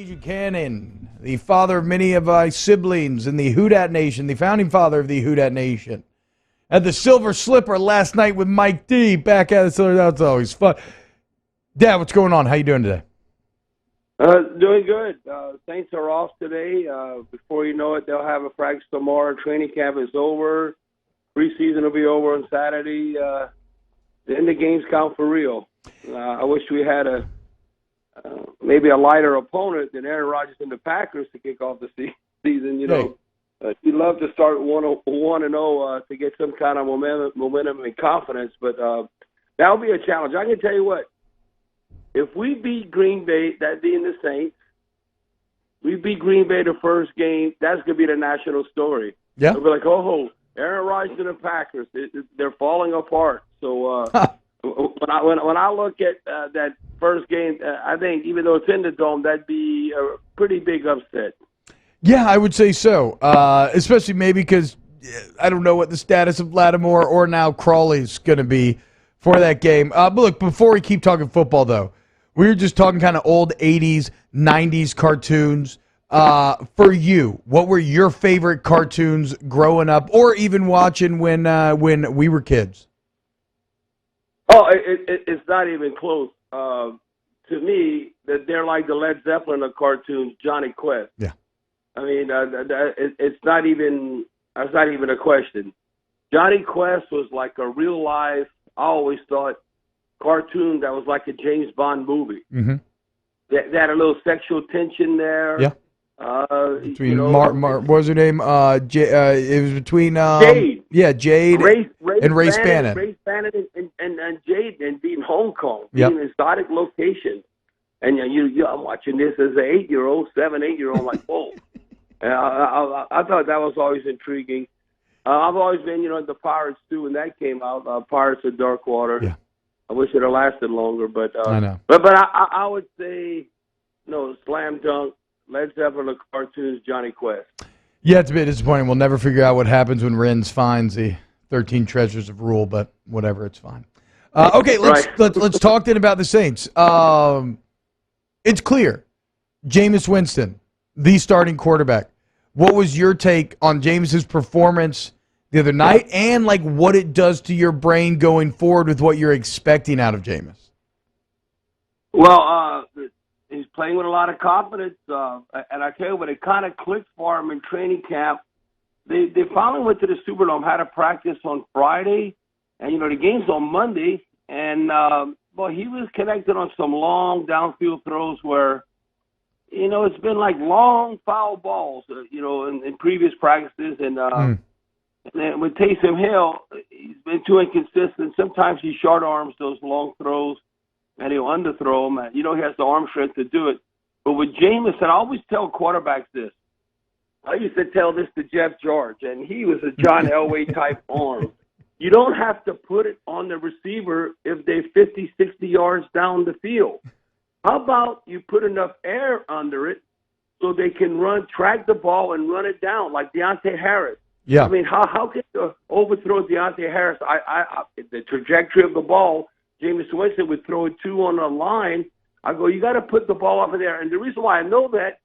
Buchanan, the father of many of my siblings in the Houdat Nation, the founding father of the Houdat Nation. Had the Silver Slipper last night with Mike D. Back at it, so that's always fun. Dad, what's going on? How you doing today? Doing good. Saints are off today. Before you know it, they'll have a practice tomorrow. Training camp is over. Preseason will be over on Saturday. Then the games count for real. I wish we had maybe a lighter opponent than Aaron Rodgers and the Packers to kick off the season. You know, you'd love to start 1-0 to get some kind of momentum and confidence, but that'll be a challenge. I can tell you what. If we beat Green Bay, that being the Saints, we beat Green Bay the first game, that's going to be the national story. Yeah. They'll be like, oh, Aaron Rodgers and the Packers, they're falling apart. So when I look at that first game, I think even though it's in the Dome, that'd be a pretty big upset. Yeah, I would say so, especially maybe because I don't know what the status of Lattimore or now Crawley's going to be for that game. But look, before we keep talking football, though, we were just talking kind of old 80s, 90s cartoons. For you, what were your favorite cartoons growing up or even watching when we were kids? Oh, it's not even close. To me, they're like the Led Zeppelin of cartoons, Johnny Quest. Yeah. I mean, it's not even a question. Johnny Quest was like a real life, I always thought, cartoon that was like a James Bond movie. Mm-hmm. They had a little sexual tension there. Yeah. Between what was her name? It was between Jade. Yeah, Jade and Ray Spannon. Ray Spannon and Jade, and being Hong Kong, being in exotic locations. And I'm watching this as an 7-8-year-old, like, whoa. I thought that was always intriguing. I've always been, into Pirates too. When that came out, Pirates of Dark Water. Yeah. I wish it had lasted longer, but I know. But I would say, slam dunk, Led Zeppelin of cartoons, Johnny Quest. Yeah, it's a bit disappointing. We'll never figure out what happens when Renz finds the 13 treasures of rule, but whatever, it's fine. Okay, let's talk then about the Saints. It's clear, Jameis Winston, the starting quarterback. What was your take on Jameis's performance the other night, and like what it does to your brain going forward with what you're expecting out of Jameis? Well, he's playing with a lot of confidence, and I tell you what, it kind of clicked for him in training camp. They finally went to the Superdome, had a practice on Friday, and the game's on Monday, and he was connected on some long downfield throws where, it's been like long foul balls, in previous practices, and then with Taysom Hill, he's been too inconsistent. Sometimes he short arms those long throws, and he'll underthrow them. He has the arm strength to do it. But with Jameis, and I always tell quarterbacks this. I used to tell this to Jeff George, and he was a John Elway type arm. You don't have to put it on the receiver if they're 50, 60 yards down the field. How about you put enough air under it so they can track the ball and run it down like Deontay Harris? Yeah. I mean, how can you overthrow Deontay Harris? The trajectory of the ball, Jameis Winston would throw it 2 on the line. I go, you got to put the ball up in there. And the reason why I know that,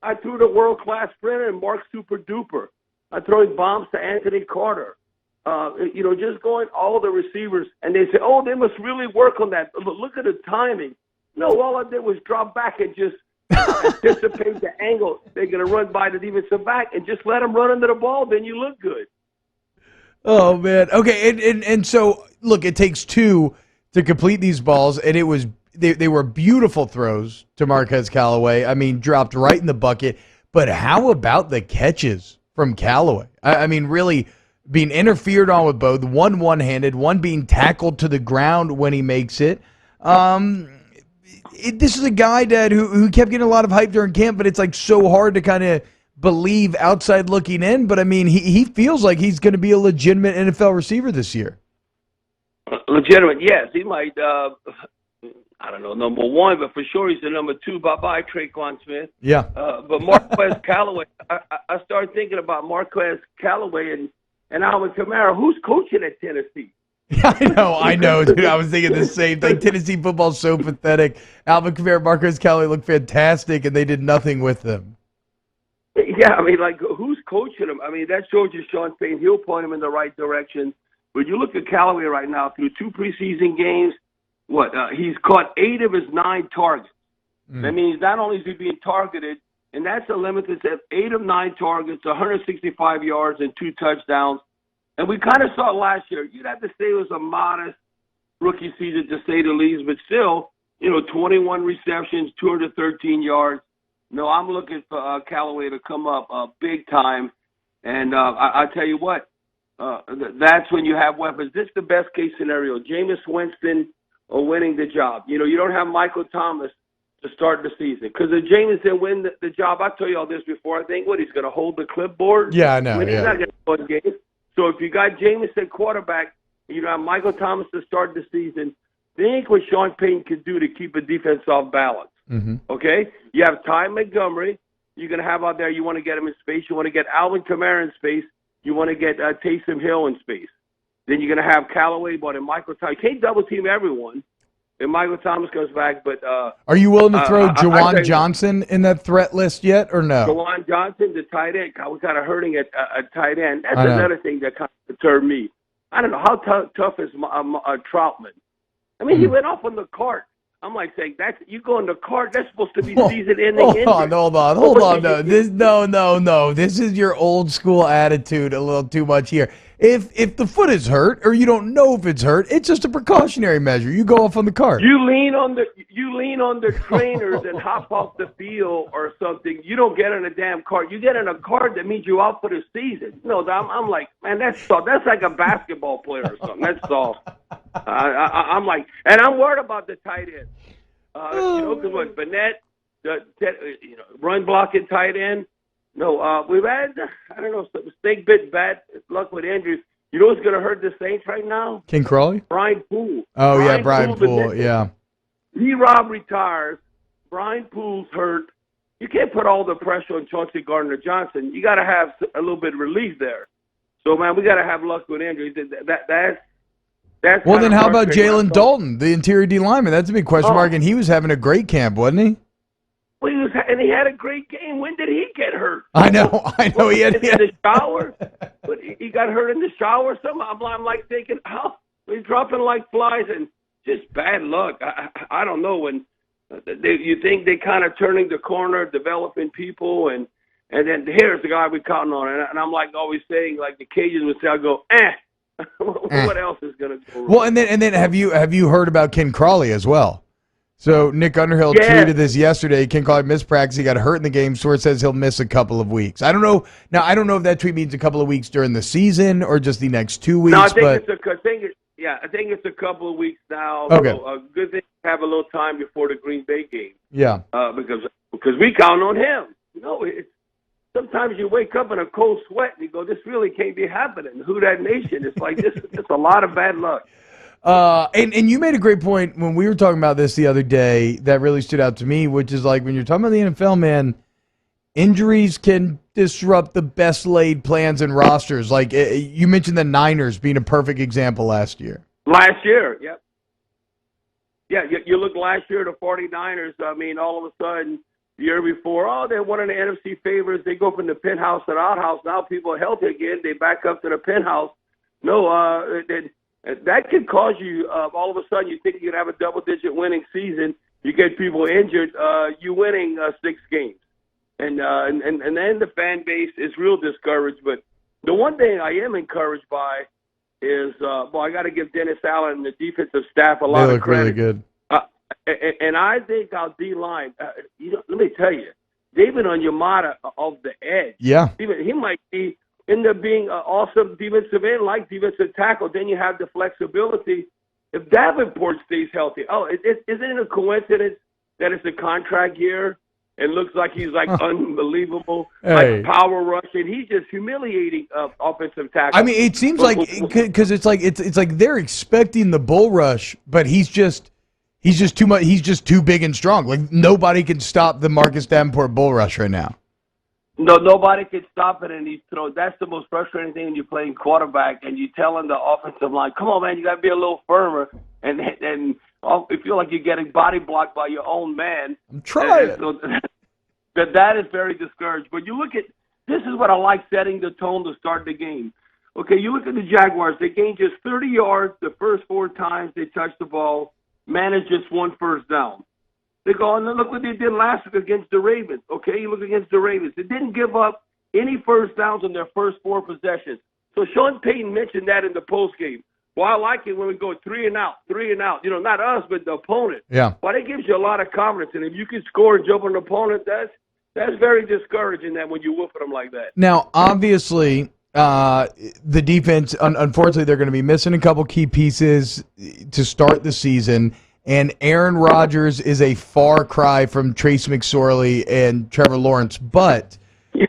I threw the world-class sprinter and Mark Super Duper. I throw bombs to Anthony Carter. Just going all the receivers. And they say, oh, they must really work on that. Look at the timing. No, all I did was drop back and just anticipate the angle they're going to run by the defensive back and just let them run into the ball, then you look good. Oh, man. Okay, and so, look, it takes 2 to complete these balls, and they were beautiful throws to Marquez Callaway. I mean, dropped right in the bucket. But how about the catches from Callaway? I mean, really being interfered on with both, one-handed, one being tackled to the ground when he makes it. This is a guy, Dad, who kept getting a lot of hype during camp, but it's like so hard to kind of believe outside looking in. But, I mean, he feels like he's going to be a legitimate NFL receiver this year. Legitimate, yes. He might, I don't know, number 1, but for sure he's the number 2. Bye-bye, Traquan Smith. Yeah. But Marquez Callaway, I started thinking about Marquez Callaway and Alvin Kamara. Who's coaching at Tennessee? Yeah, I know, dude. I was thinking the same thing. Tennessee football's so pathetic. Alvin Kamara, Marquez, Callaway looked fantastic, and they did nothing with them. Yeah, I mean, like, who's coaching him? I mean, that shows you Sean Payton. He'll point him in the right direction. But you look at Callaway right now, through 2 preseason games, he's caught 8 of his 9 targets. That means not only is he being targeted, and that's a limit that says 8 of 9 targets, 165 yards, and 2 touchdowns. And we kind of saw it last year. You'd have to say it was a modest rookie season, to say the least, but still, 21 receptions, 213 yards. No, I'm looking for Callaway to come up big time. And I tell you what, that's when you have weapons. This is the best case scenario. Jameis Winston winning the job. You don't have Michael Thomas to start the season. Because if Jameis didn't win the job, I'll tell you all this before, I think, he's going to hold the clipboard? Yeah, I know. He's not going to win games. So if you got Jameis at quarterback, you have Michael Thomas to start the season, think what Sean Payton can do to keep a defense off balance. Mm-hmm. Okay? You have Ty Montgomery. You're going to have out there, you want to get him in space. You want to get Alvin Kamara in space. You want to get Taysom Hill in space. Then you're going to have Callaway, and Michael Thomas. You can't double-team everyone if Michael Thomas comes back. But are you willing to throw Jawan Johnson in that threat list yet, or no? Jawan Johnson, the tight end. We're kind of hurting at tight end. That's another thing that kind of deterred me. I don't know, how tough is Troutman? I mean, he went off on the cart. I'm like saying, you go in the cart, that's supposed to be season-ending injury. Hold on. No. This is your old school attitude a little too much here. If the foot is hurt or you don't know if it's hurt, it's just a precautionary measure. You go off on the cart. You lean on the trainers and hop off the field or something. You don't get in a damn cart. You get in a cart, that means you're out for the season. No, I'm like, man, that's soft. That's like a basketball player or something. That's soft. I'm like, and I'm worried about the tight end. Because what Bennett, run blocking tight end. No, we've had, I don't know, some snake bit bad luck with injuries. You know what's going to hurt the Saints right now? King Crawley? Brian Poole. Oh, yeah, Brian Poole, yeah. D-Rob retires. Brian Poole's hurt. You can't put all the pressure on Chauncey Gardner-Johnson. You got to have a little bit of relief there. So, man, we got to have luck with injuries. That's well, then how about Jalen Dalton, the interior D lineman? That's a big question mark, and he was having a great camp, wasn't he? Well, he had a great game. When did he get hurt? I know. He had in the shower. But he got hurt in the shower or something. I'm like thinking, he's dropping like flies, and just bad luck. I don't know when you think they kind of turning the corner, developing people, and then here's the guy we're counting on, and I'm like always saying, like the Cajuns would say, I go, what else is going to go wrong? Well, and then have you heard about Ken Crawley as well? So Nick Underhill tweeted this yesterday. Ken Crawley missed practice. He got hurt in the game. Source says he'll miss a couple of weeks. I don't know. Now, I don't know if that tweet means a couple of weeks during the season or just the next 2 weeks. No, I think it's a couple of weeks now. Okay. So a good thing to have a little time before the Green Bay game. Yeah. Because we count on him. Sometimes you wake up in a cold sweat and you go, this really can't be happening. Who that nation? It's like this. It's a lot of bad luck. And you made a great point when we were talking about this the other day that really stood out to me, which is like when you're talking about the NFL, man, injuries can disrupt the best laid plans and rosters. Like you mentioned the Niners being a perfect example last year. Yep. Yeah, you look last year, the 49ers, I mean, all of a sudden, the year before, they're one of the NFC favorites. They go from the penthouse to the outhouse. Now people are healthy again. They back up to the penthouse. No, that could cause you, all of a sudden, you think you could have a double-digit winning season. You get people injured. You winning 6 games. And then the fan base is real discouraged. But the one thing I am encouraged by is, I got to give Dennis Allen and the defensive staff a lot of credit. They look really good. And I think our D-line, let me tell you, David Onyemata off the edge. Yeah. He might end up being an awesome defensive end, like defensive tackle. Then you have the flexibility. If Davenport stays healthy, isn't it a coincidence that it's a contract year? It looks like he's like unbelievable, like power rushing. He's just humiliating offensive tackle. I mean, it seems like because it's like they're expecting the bull rush, but he's just too much. He's just too big and strong. Like nobody can stop the Marcus Davenport bull rush right now. No, nobody can stop it, and he throws. That's the most frustrating thing when you're playing quarterback, and you telling the offensive line, "Come on, man, you got to be a little firmer," and you feel like you're getting body blocked by your own man. I'm trying. So that is very discouraged. But you look at this is what I like, setting the tone to start the game. Okay, you look at the Jaguars. They gained just 30 yards the first 4 times they touched the ball, managed just 1 first down. They go, and look what they did last week against the Ravens. Okay, you look against the Ravens. They didn't give up any first downs on their first 4 possessions. So Sean Payton mentioned that in the postgame. Well, I like it when we go 3 and out. You know, not us, but the opponent. Yeah. Well, that gives you a lot of confidence. And if you can score and jump on the opponent, that's very discouraging that when you whoop at them like that. Now, obviously, the defense, unfortunately, they're going to be missing a couple key pieces to start the season. And Aaron Rodgers is a far cry from Trace McSorley and Trevor Lawrence. But do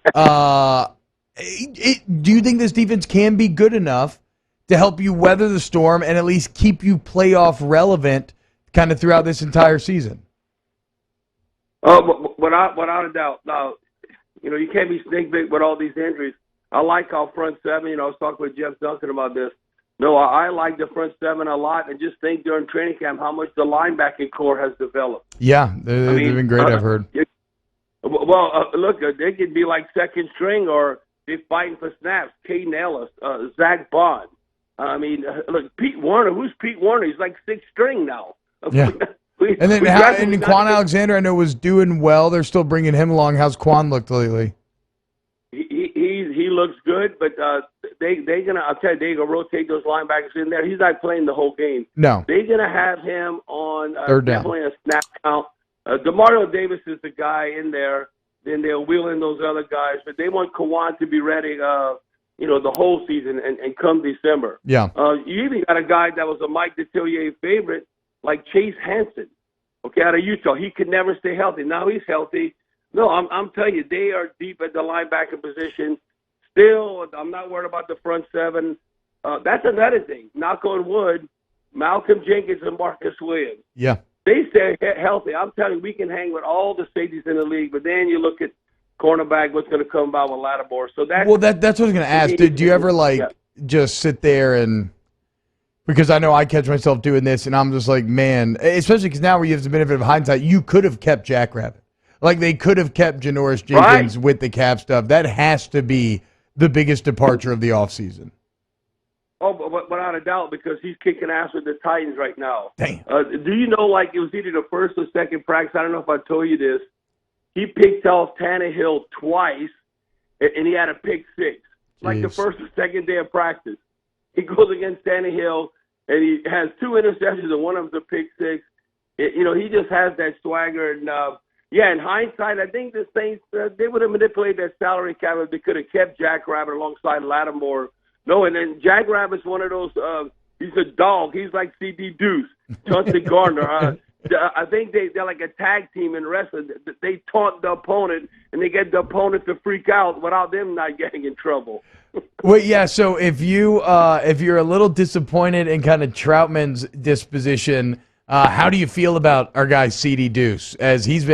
you think this defense can be good enough to help you weather the storm and at least keep you playoff relevant kind of throughout this entire season? Without a doubt. Now, you know, you can't be snake bit with all these injuries. I like our front 7. You know, I was talking with Jeff Duncan about this. No, I like the front 7 a lot, and just think during training camp how much the linebacking core has developed. Yeah, they've been great, I've heard. Look, they could be like second string, or they're fighting for snaps. Caden Ellis, Zach Bond. I mean, look, Pete Warner. Who's Pete Warner? He's like 6th string now. Yeah. And Quan Alexander, I know, was doing well. They're still bringing him along. How's Quan looked lately? He looks good, but they're gonna. I'll tell you, they're gonna rotate those linebackers in there. He's not playing the whole game. No, they're gonna have him on third down. Definitely a snap count. DeMario Davis is the guy in there. Then they'll wheel in those other guys, but they want Kawan to be ready. The whole season and come December. Yeah. You even got a guy that was a Mike Detillier favorite, like Chase Hansen, okay, out of Utah. He could never stay healthy. Now he's healthy. No, I'm telling you, they are deep at the linebacker position. Still, I'm not worried about the front 7. That's another thing. Knock on wood, Malcolm Jenkins and Marcus Williams. Yeah. They stay healthy. I'm telling you, we can hang with all the safeties in the league, but then you look at cornerback, what's going to come about with Lattimore. So that's what I was going to ask. Did you ever, just sit there and – because I know I catch myself doing this, and I'm just like, man, especially because now where you have the benefit of hindsight, you could have kept Jackrabbit. Like, they could have kept Janoris Jenkins with the cap stuff. That has to be the biggest departure of the offseason. Oh, but without a doubt, because he's kicking ass with the Titans right now. Damn. Do you know, like, it was either the first or second practice, I don't know if I told you this, he picked off Tannehill twice, and he had a pick 6. Like the first or second day of practice. He goes against Tannehill, and he has 2 interceptions, and one of them's a pick 6. He just has that swagger. And, in hindsight, I think the Saints, they would have manipulated that salary cap if they could have kept Jackrabbit alongside Lattimore. No, and then Jackrabbit's one of those, he's a dog. He's like C.D. Deuce, Chauncey Gardner. I think they're like a tag team in wrestling. They taunt the opponent, and they get the opponent to freak out without them not getting in trouble. Well, yeah, so if you're a little disappointed in kind of Troutman's disposition, how do you feel about our guy C.D. Deuce? As he's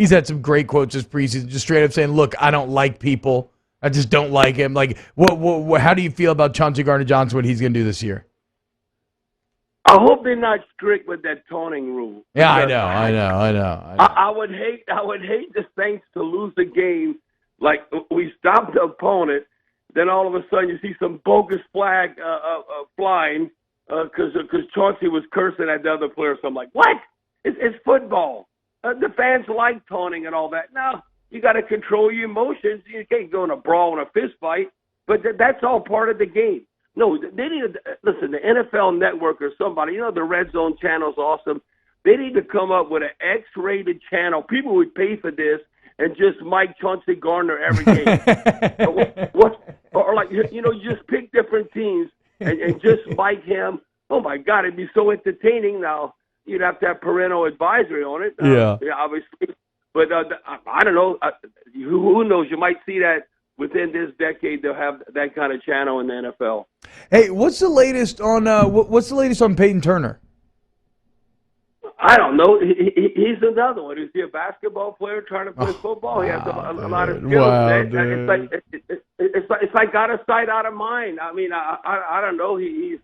had some great quotes this preseason, just straight up saying, look, I don't like people. I just don't like him. Like, how do you feel about Chauncey Gardner-Johnson, what he's going to do this year? I hope they're not strict with that taunting rule. Yeah, I know. I would hate the Saints to lose the game. Like, we stop the opponent, then all of a sudden you see some bogus flag flying because Chauncey was cursing at the other player. So I'm like, what? It's football. The fans like taunting and all that. Now, you got to control your emotions. You can't go in a brawl and a fist fight, but that's all part of the game. No, they need to listen. The NFL Network or somebody, the Red Zone channel is awesome. They need to come up with an X-rated channel. People would pay for this and just mic Chauncey Gardner every game. Or like just pick different teams and just mic him. Oh my God, it'd be so entertaining. Now you'd have to have parental advisory on it. Obviously. But I don't know. Who knows? You might see that within this decade. They'll have that kind of channel in the NFL. Hey, what's the latest on Peyton Turner? I don't know. He's another one. Is he a basketball player trying to play football? He has a lot of skills. Wow, it's like out of sight, out of mind. I mean, I don't know. He's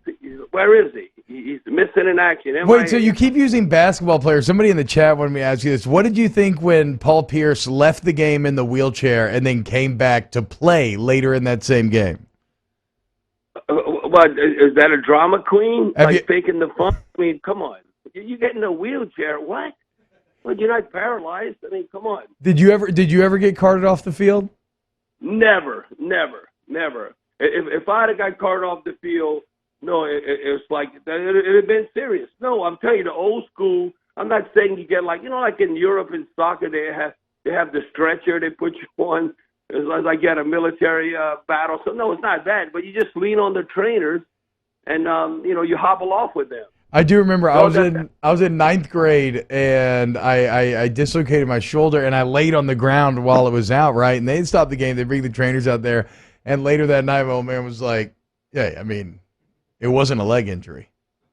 where is he? He's missing in action. Wait, so you keep using basketball players. Somebody in the chat wanted me to ask you this. What did you think when Paul Pierce left the game in the wheelchair and then came back to play later in that same game? What, is that a drama queen? Faking the fun? I mean, come on. You get in a wheelchair? What? Well, you're not paralyzed. I mean, come on. Did you ever get carted off the field? Never. If I had got carted off the field, no, it's like it had been serious. No, I'm telling you, the old school. I'm not saying you get like in Europe in soccer they have the stretcher they put you on. It's like you had a military battle. So no, it's not that. But you just lean on the trainers, and you hobble off with them. I do remember I was in ninth grade and I dislocated my shoulder and I laid on the ground while it was out, right? And they'd stop the game, they'd bring the trainers out there, and later that night my old man was like, yeah, I mean, it wasn't a leg injury.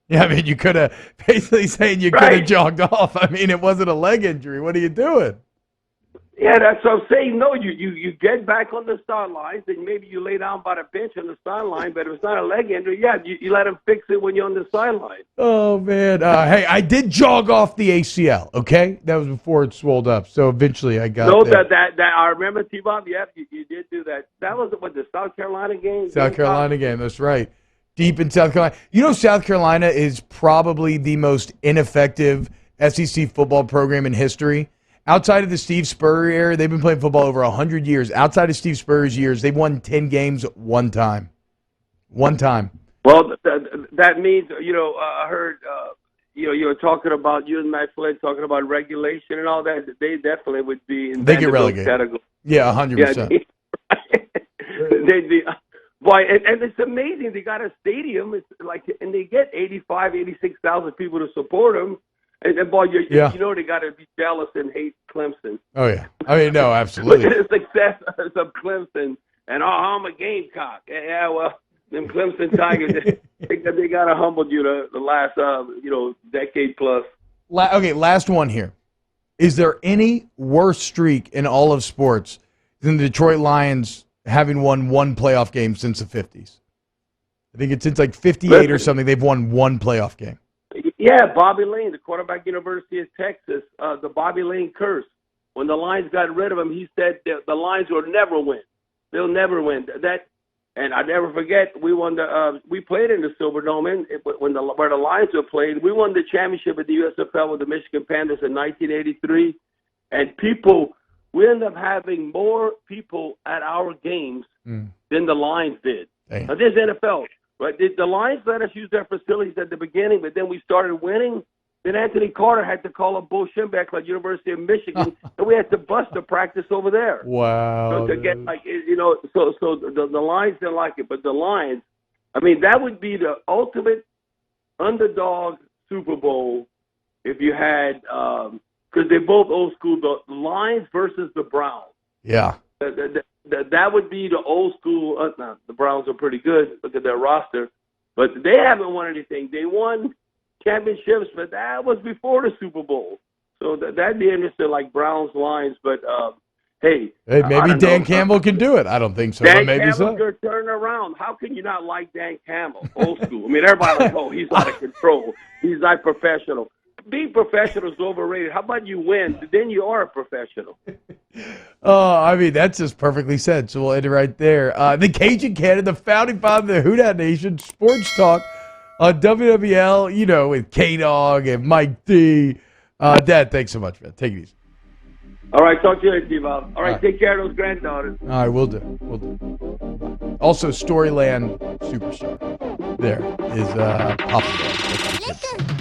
Yeah, I mean, you could have basically saying you could have jogged off. I mean, it wasn't a leg injury. What are you doing? Yeah, that's what I'm saying. No, you get back on the sidelines, and maybe you lay down by the bench on the sideline, but if it's not a leg injury, yeah, you let them fix it when you're on the sideline. Oh, man. Hey, I did jog off the ACL, okay? That was before it swelled up, so eventually I got there. that I remember, T-Bob, yeah, you did do that. That was, the South Carolina game? South Carolina game, that's right. Deep in South Carolina. You know, South Carolina is probably the most ineffective SEC football program in history. Outside of the Steve Spurrier era, they've been playing football over 100 years. Outside of Steve Spurrier's years, they've won 10 games one time. One time. Well, that means, I heard, you were talking about, you and Matt Flynn talking about regulation and all that. They definitely would be in they get relegated. Category. Yeah, 100%. They'd be, boy, and it's amazing. They got a stadium. It's like, and they get 86,000 people to support them. And boy, you know they got to be jealous and hate Clemson. Oh, yeah. I mean, no, absolutely. Look at the success of Clemson. And I'm a Gamecock. Yeah, well, them Clemson Tigers, they got to humble you the last, decade plus. Okay, last one here. Is there any worse streak in all of sports than the Detroit Lions having won one playoff game since the 50s? I think it's since like 58 or something, they've won one playoff game. Yeah, Bobby Lane, the quarterback, University of Texas, the Bobby Lane curse. When the Lions got rid of him, he said the Lions will never win. They'll never win. And I never forget, we won we played in the Silverdome where the Lions were playing. We won the championship at the USFL with the Michigan Panthers in 1983. And we ended up having more people at our games than the Lions did. Damn. Now, this NFL. Right? The Lions let us use their facilities at the beginning, but then we started winning. Then Anthony Carter had to call up Bo Schembechler at University of Michigan, and we had to bust the practice over there. Wow. So to get so the Lions didn't like it, but the Lions, I mean, that would be the ultimate underdog Super Bowl if you had, because they're both old school. The Lions versus the Browns. Yeah. That would be the old school. The Browns are pretty good. Look at their roster. But they haven't won anything. They won championships, but that was before the Super Bowl. So that'd be interesting, like Browns, Lions. But, hey, maybe Dan Campbell can do it. I don't think so. Dan maybe Campbell's so. turn around. How can you not like Dan Campbell? Old school. I mean, everybody's like, oh, he's out of control. He's not professional. Being professional is overrated. How about you win? Then you are a professional. Oh, I mean, that's just perfectly said. So we'll end it right there. The Cajun Cannon, the founding father of the Houdat Nation, Sports Talk on WWL, with K-Dog and Mike D. Dad, thanks so much, man. Take it easy. All right, talk to you later, Steve-Bob. All right, take care of those granddaughters. All right, we'll do. Also, Storyland Superstar. There is Papa Bear.